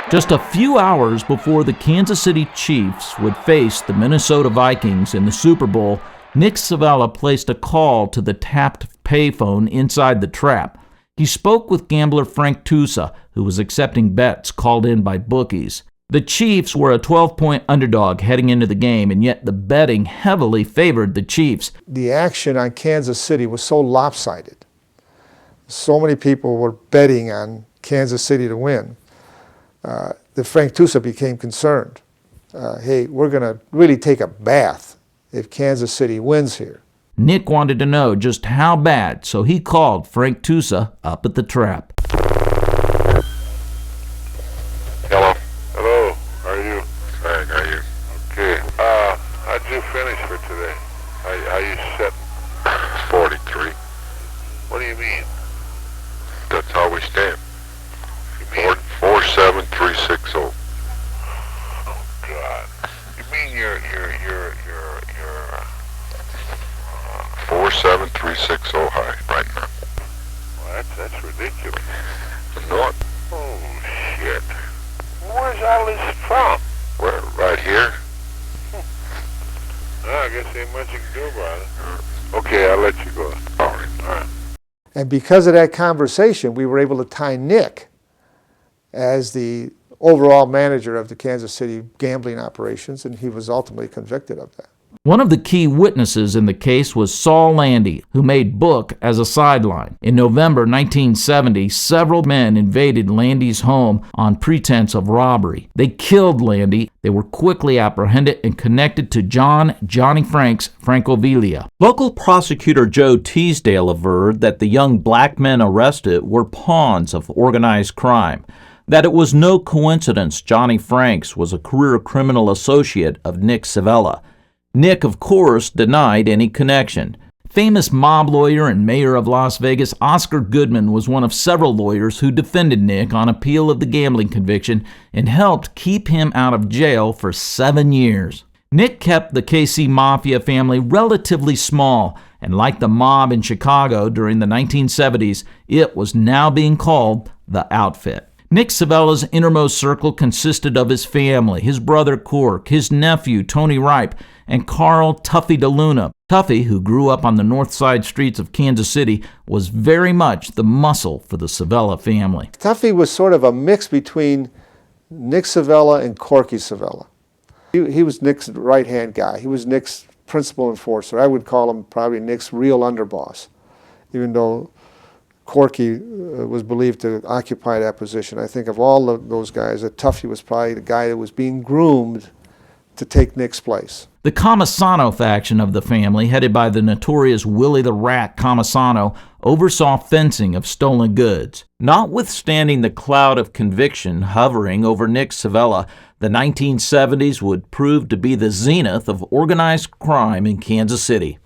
Just a few hours before the Kansas City Chiefs would face the Minnesota Vikings in the Super Bowl, Nick Civella placed a call to the tapped payphone inside the trap. He spoke with gambler Frank Tusa, who was accepting bets called in by bookies. The Chiefs were a 12-point underdog heading into the game, and yet the betting heavily favored the Chiefs. The action on Kansas City was so lopsided. So many people were betting on Kansas City to win. That Frank Tusa became concerned. Hey, we're going to really take a bath if Kansas City wins here. Nick wanted to know just how bad, so he called Frank Tusa up at the trap. Hello. Hello. How are you? Fine. How are you? Okay. How'd you finish for today? How you set? 43. What do you mean? That's how we stand. You mean 47360. Oh God. You mean you're 47360 high right now. Well, that's ridiculous. Not. Oh shit. Where's all this from? Where? Right here. I guess ain't much you can do about it. Okay, I'll let you go. All right. And because of that conversation, we were able to tie Nick as the overall manager of the Kansas City gambling operations, and he was ultimately convicted of that. One of the key witnesses in the case was Saul Landy, who made book as a sideline. In November 1970, several men invaded Landy's home on pretense of robbery. They killed Landy. They were quickly apprehended and connected to Johnny Franks Francovilla. Local prosecutor Joe Teasdale averred that the young black men arrested were pawns of organized crime, that it was no coincidence Johnny Franks was a career criminal associate of Nick Civella. Nick, of course, denied any connection. Famous mob lawyer and mayor of Las Vegas, Oscar Goodman, was one of several lawyers who defended Nick on appeal of the gambling conviction and helped keep him out of jail for 7 years. Nick kept the KC Mafia family relatively small, and like the mob in Chicago during the 1970s, it was now being called the Outfit. Nick Civella's innermost circle consisted of his family, his brother Cork, his nephew Tony Ripe, and Carl Tuffy DeLuna. Tuffy, who grew up on the north side streets of Kansas City, was very much the muscle for the Civella family. Tuffy was sort of a mix between Nick Civella and Corky Civella. He was Nick's right-hand guy. He was Nick's principal enforcer. I would call him probably Nick's real underboss, even though Corky was believed to occupy that position. I think of all of those guys, that Tuffy was probably the guy that was being groomed to take Nick's place. The Comisano faction of the family, headed by the notorious Willie the Rat Comisano, oversaw fencing of stolen goods. Notwithstanding the cloud of conviction hovering over Nick Civella, the 1970s would prove to be the zenith of organized crime in Kansas City.